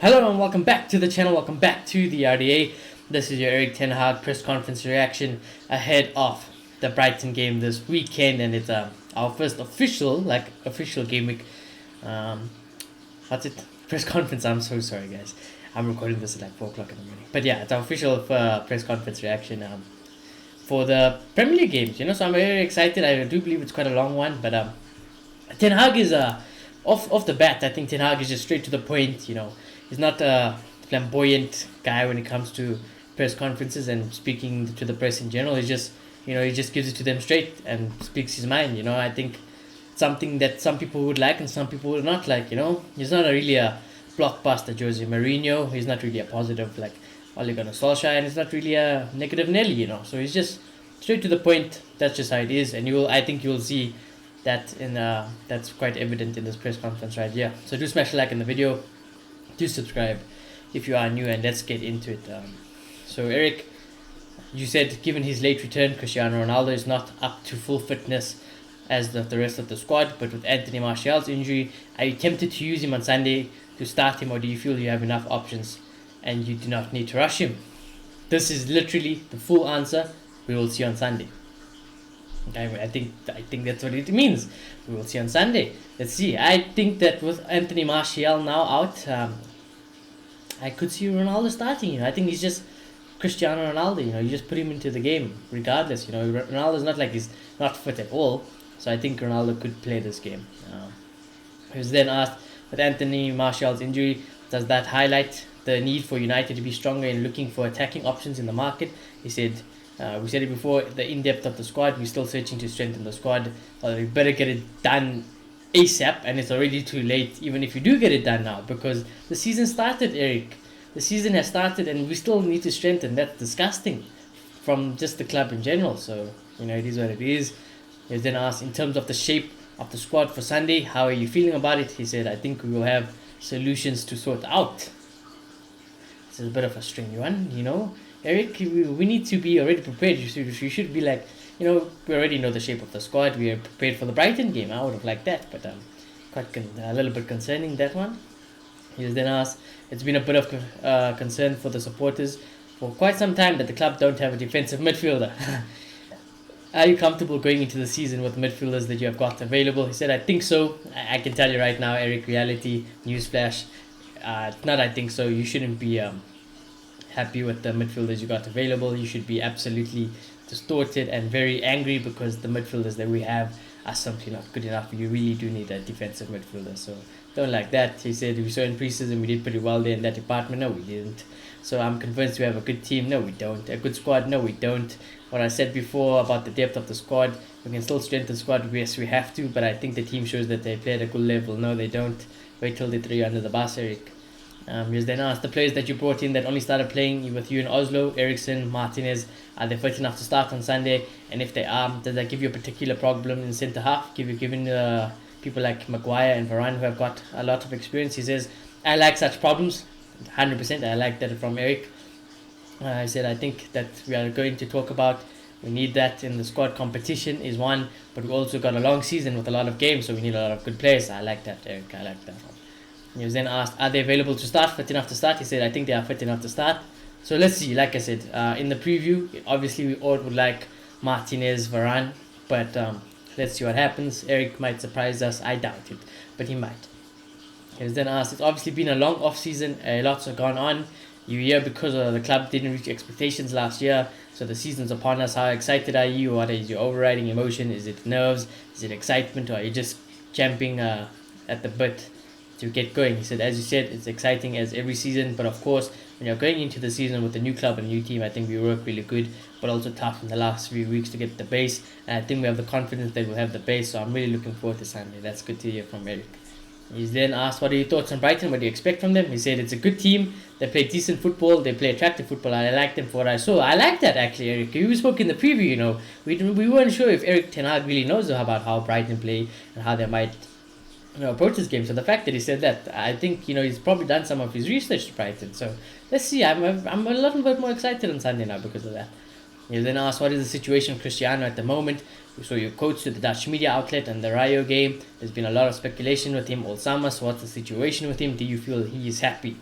Hello and welcome back to the channel, welcome back to the RDA. This is your Erik ten Hag press conference reaction ahead of the Brighton game this weekend, and it's our first official game week. What's it? Press conference, I'm so sorry guys. I'm recording this at like 4 o'clock in the morning. But yeah, it's our official press conference reaction for the Premier League games, so I'm very excited. I do believe it's quite a long one, but Ten Hag is off the bat. I think Ten Hag is just straight to the point. He's not a flamboyant guy when it comes to press conferences and speaking to the press in general. He just gives it to them straight and speaks his mind. I think something that some people would like and some people would not like. He's not really a blockbuster Jose Mourinho. He's not really a positive like Ole Gunnar Solskjaer, and he's not really a negative Nelly. So he's just straight to the point. That's just how it is, and I think you'll see that that's quite evident in this press conference right here. So do smash a like in the video. Do subscribe if you are new, and let's get into it. So Erik, you said given his late return, Cristiano Ronaldo is not up to full fitness as the rest of the squad, but with Anthony Martial's injury, are you tempted to use him on Sunday to start him, or do you feel you have enough options and you do not need to rush him? This is literally the full answer. We will see on Sunday. I think that's what it means. We will see on Sunday. Let's see. I think that with Anthony Martial now out, I could see Ronaldo starting. I think he's just Cristiano Ronaldo. You just put him into the game regardless. Ronaldo's not like he's not fit at all. So I think Ronaldo could play this game. He was then asked, with Anthony Martial's injury, does that highlight the need for United to be stronger in looking for attacking options in the market? He said, we said it before, the in-depth of the squad, we're still searching to strengthen the squad. We better get it done ASAP, and it's already too late even if you do get it done now, because the season started, Erik. The season has started and we still need to strengthen. That's disgusting from just the club in general. So, it is what it is. He was then asked, in terms of the shape of the squad for Sunday, how are you feeling about it? He said, I think we will have solutions to sort out. This is a bit of a strange one, Erik, we need to be already prepared. You should be like, we already know the shape of the squad. We are prepared for the Brighton game. I would have liked that, but a little bit concerning, that one. He was then asked, it's been a bit of concern for the supporters for quite some time that the club don't have a defensive midfielder. Are you comfortable going into the season with midfielders that you have got available? He said, I think so. I can tell you right now, Erik, reality, newsflash, not I think so. You shouldn't be happy with the midfielders you got available. You should be absolutely distorted and very angry because the midfielders that we have are simply not good enough. You really do need a defensive midfielder, so don't like that. He said, we saw in preseason we did pretty well there in that department. No, we didn't. So I'm convinced we have a good team. No, we don't. A good squad. No, we don't. What I said before about the depth of the squad, we can still strengthen the squad. Yes, we have to, but I think the team shows that they play at a good level. No, they don't. Wait till they throw you under the bus, Erik. He was then asked, the players that you brought in that only started playing with you in Oslo, Eriksen, Martinez, are they fit enough to start on Sunday? And if they are, does that give you a particular problem in centre half? Given people like Maguire and Varane who have got a lot of experience? He says, I like such problems. 100%. I like that from Erik. I said, I think that we are going to talk about, we need that in the squad. Competition is one, but we also got a long season with a lot of games, so we need a lot of good players. I like that, Erik. I like that one. He was then asked, are they available to start, fit enough to start? He said, I think they are fit enough to start. So let's see. Like I said, in the preview, obviously we all would like Martinez, Varane, but let's see what happens. Erik might surprise us. I doubt it, but he might. He was then asked, it's obviously been a long off-season. Lots have gone on. You're here because the club didn't reach expectations last year, so the season's upon us. How excited are you? What is your overriding emotion? Is it nerves? Is it excitement? Or are you just champing at the bit to get going? He said, as you said, it's exciting as every season, but of course when you're going into the season with a new club and a new team, I think we work really good, but also tough in the last few weeks to get the base, and I think we have the confidence that we'll have the base, so I'm really looking forward to Sunday. That's good to hear from Erik. He's then asked, what are your thoughts on Brighton? What do you expect from them? He said, it's a good team. They play decent football. They play attractive football. I like them for what I saw. I like that, actually, Erik. We spoke in the preview, we weren't sure if Erik ten Hag really knows about how Brighton play and how they might approach this game. So the fact that he said that, I think he's probably done some of his research to Brighton. So let's see. I'm a little bit more excited on Sunday now because of that. He then asked, what is the situation with Cristiano at the moment? We saw your quotes to the Dutch media outlet and the Rayo game. There's been a lot of speculation with him all summer. So what's the situation with him? Do you feel he is happy?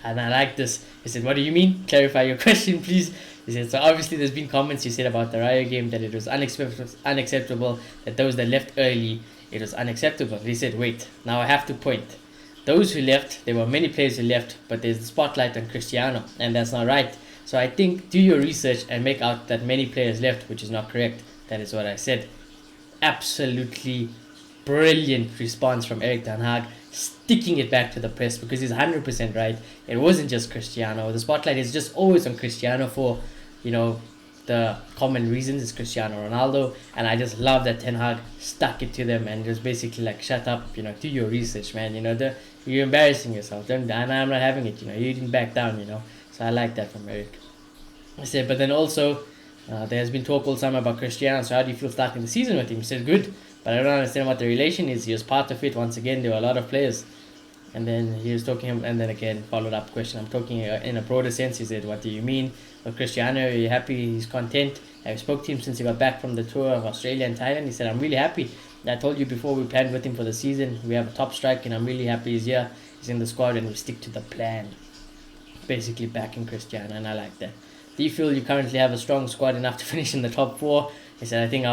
And I like this. He said, "What do you mean? Clarify your question, please." He said, "So obviously there's been comments you said about the Raya game that it was unacceptable, that those that left early, it was unacceptable." He said, "Wait, now I have to point. Those who left, there were many players who left, but there's the spotlight on Cristiano, and that's not right. So I think do your research and make out that many players left, which is not correct." That is what I said. Absolutely brilliant response from Erik ten Hag, sticking it back to the press because he's 100% right. It wasn't just Cristiano. The spotlight is just always on Cristiano for, you know, the common reasons. It's Cristiano Ronaldo, and I just love that Ten Hag stuck it to them and just basically like, shut up, do your research, man. You're embarrassing yourself. And I'm not having it. You didn't back down. So I like that from Erik. I said, but then also there has been talk all summer about Cristiano. So how do you feel starting the season with him? He said, good. But I don't understand what the relation is. He was part of it. Once again, there were a lot of players. And then he was talking, and then again, followed up question. I'm talking in a broader sense. He said, what do you mean? Well, Cristiano, are you happy? He's content. I've spoke to him since he got back from the tour of Australia and Thailand. He said, I'm really happy. I told you before we planned with him for the season. We have a top strike, and I'm really happy he's here. He's in the squad, and we stick to the plan. Basically backing Cristiano, and I like that. Do you feel you currently have a strong squad enough to finish in the top four? He said, I think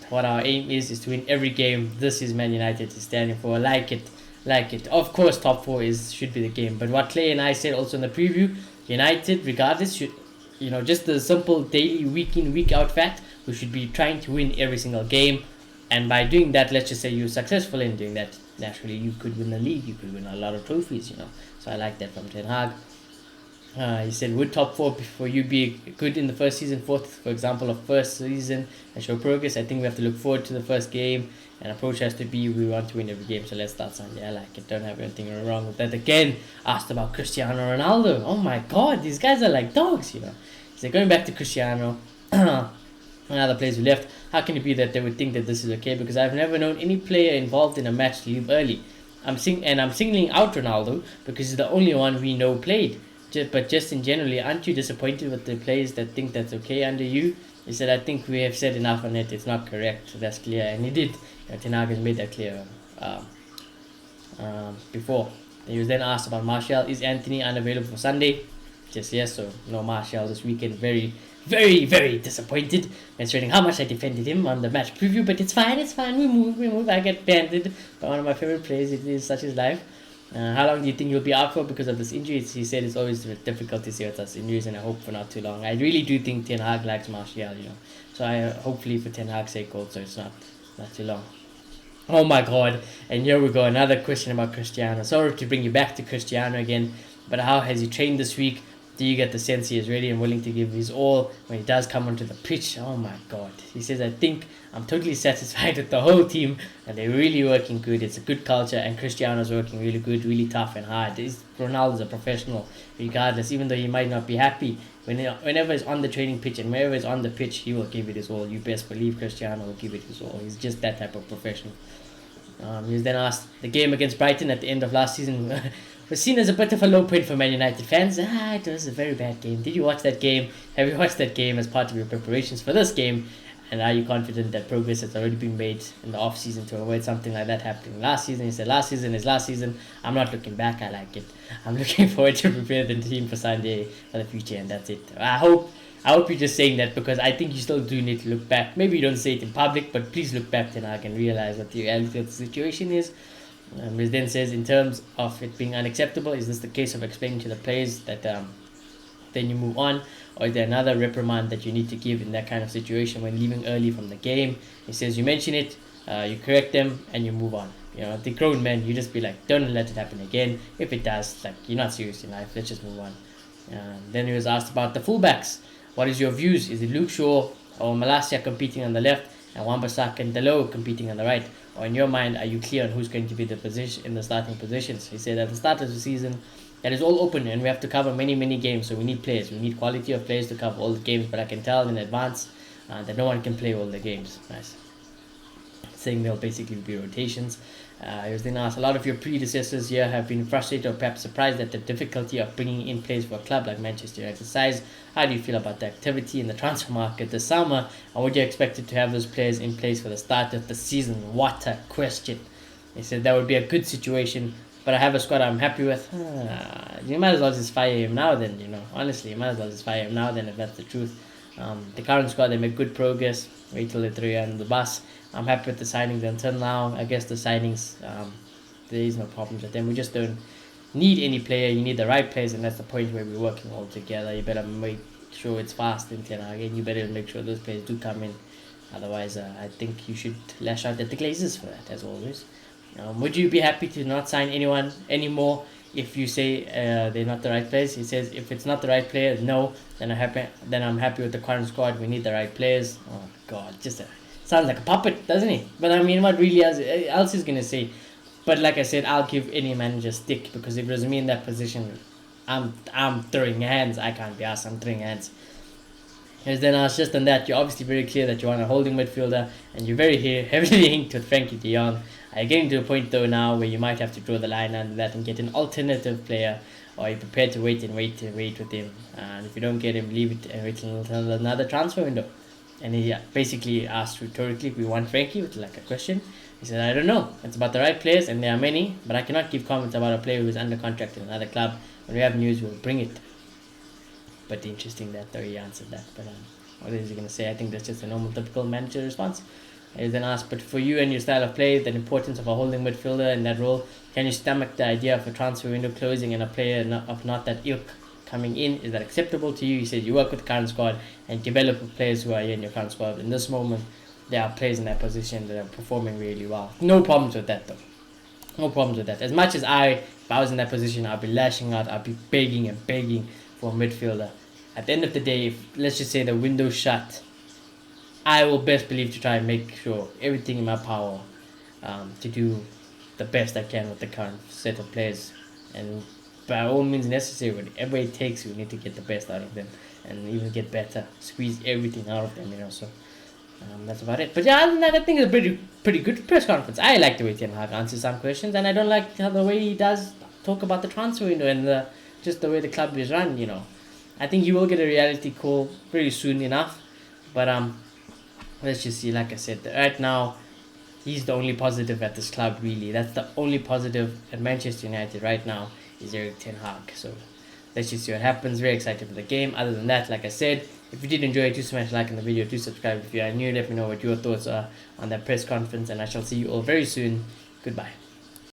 what our aim is to win every game. This is Man United is standing for. Like it. Of course, top four should be the game. But what Clay and I said also in the preview, United, regardless, should, just the simple daily, week in, week out fact, we should be trying to win every single game. And by doing that, let's just say you're successful in doing that. Naturally, you could win the league. You could win a lot of trophies, So I like that from Ten Hag. He said, would top four for you be good in the first season, fourth, for example, of first season and show progress? I think we have to look forward to the first game, and approach has to be we want to win every game, so let's start Sunday. I like it, don't have anything wrong with that. Again, asked about Cristiano Ronaldo. Oh my god, these guys are like dogs, He said, going back to Cristiano and other players who left, how can it be that they would think that this is okay? Because I've never known any player involved in a match to leave early. I'm singling out Ronaldo because he's the only one we know played. But just in generally, aren't you disappointed with the players that think that's okay under you? He said, I think we have said enough on it. It's not correct. So that's clear. And he did. Ten Hag has made that clear before. He was then asked about Martial. Is Anthony unavailable for Sunday? Just yes. So no Martial this weekend. Very, very, very disappointed. Mentioning how much I defended him on the match preview. But it's fine. We move. I get banded by one of my favorite players. It is such his life. How long do you think you'll be out for because of this injury? He said it's always difficult to see with us injuries, and I hope for not too long. I really do think Ten Hag likes Martial, So I hopefully for Ten Hag's sake also it's not too long. Oh my god, and here we go, another question about Cristiano. Sorry to bring you back to Cristiano again, but how has he trained this week? Do you get the sense he is ready and willing to give his all when he does come onto the pitch? Oh my god. He says, I think I'm totally satisfied with the whole team and they're really working good. It's a good culture and Cristiano's working really good, really tough and hard. Ronaldo's a professional regardless, even though he might not be happy. Whenever he's on the training pitch and wherever he's on the pitch, he will give it his all. You best believe Cristiano will give it his all. He's just that type of professional. He was then asked, the game against Brighton at the end of last season was seen as a bit of a low point for Man United fans. It was a very bad game. Did you watch that game? Have you watched that game as part of your preparations for this game? And are you confident that progress has already been made in the off-season to avoid something like that happening last season? He said, last season is last season. I'm not looking back. I like it. I'm looking forward to prepare the team for Sunday for the future, and that's it. I hope you're just saying that because I think you still do need to look back. Maybe you don't say it in public, but please look back and I can realize what the reality of the situation is. He then says, in terms of it being unacceptable, is this the case of explaining to the players that then you move on? Or is there another reprimand that you need to give in that kind of situation when leaving early from the game? He says, you mention it, you correct them, and you move on. The grown men, you just be like, don't let it happen again. If it does, you're not serious in life, let's just move on. Then he was asked about the fullbacks. What is your views? Is it Luke Shaw or Malacia competing on the left and Wan-Bissaka and Delo competing on the right? Or in your mind, are you clear on who's going to be the position in the starting positions? He said at the start of the season, that is all open and we have to cover many, many games. So we need players. We need quality of players to cover all the games. But I can tell in advance that no one can play all the games. Nice. Saying there'll basically be rotations. He was then asked, a lot of your predecessors here have been frustrated or perhaps surprised at the difficulty of bringing in players for a club like Manchester United size. How do you feel about the activity in the transfer market this summer? And would you expect to have those players in place for the start of the season? What a question. He said that would be a good situation, but I have a squad I'm happy with. you might as well just fire him now then, honestly, you might as well just fire him now then if that's the truth. The current squad, they make good progress. Wait till they throw you under the bus. I'm happy with the signings until now. I guess the signings, there is no problems with them. We just don't need any player. You need the right players, and that's the point where we're working all together. You better make sure it's fast in Ten Hag, and you better make sure those players do come in. Otherwise, I think you should lash out at the Glazers for that, as always. Would you be happy to not sign anyone anymore if you say they're not the right players? He says if it's not the right player, no. Then I'm happy with the current squad. We need the right players. Oh God, sounds like a puppet, doesn't he? But I mean, what really else is gonna say? But like I said, I'll give any manager stick, because if it was me in that position, I'm throwing hands. I can't be asked. I'm throwing hands. As then I was just on that, you're obviously very clear that you want a holding midfielder, and you're very heavily linked with Frankie de Jong. Are you getting to a point though now where you might have to draw the line under that and get an alternative player, or are you prepared to wait with him? And if you don't get him, leave it and wait until another transfer window. And he basically asked rhetorically if we want Frankie, with like a question. He said, I don't know. It's about the right players, and there are many, but I cannot give comments about a player who is under contract in another club. When we have news, we'll bring it. But interesting that though he answered that. But what is he going to say? I think that's just a normal, typical manager response. He then asked, but for you and your style of play, the importance of a holding midfielder in that role, can you stomach the idea of a transfer window closing and a player of not that ilk coming in? Is that acceptable to you? He said you work with the current squad and develop with players who are here in your current squad. In this moment, there are players in that position that are performing really well. No problems with that though. No problems with that. As much as if I was in that position, I'd be lashing out, I'd be begging and begging for a midfielder. At the end of the day, if let's just say the window's shut, I will best believe to try and make sure everything in my power to do the best I can with the current set of players. And by all means necessary, whatever it takes, we need to get the best out of them and even get better, squeeze everything out of them, so that's about it. But yeah, other than that, I think it's a pretty good press conference. I like the way Ten Hag answers some questions, and I don't like the way he does talk about the transfer window and just the way the club is run, I think you will get a reality call pretty soon enough. But let's just see. Like I said, right now, he's the only positive at this club, really. That's the only positive at Manchester United right now is Erik Ten Hag. So let's just see what happens. Very excited for the game. Other than that, like I said, if you did enjoy it, do smash like in the video. Do subscribe if you are new. Let me know what your thoughts are on that press conference. And I shall see you all very soon. Goodbye.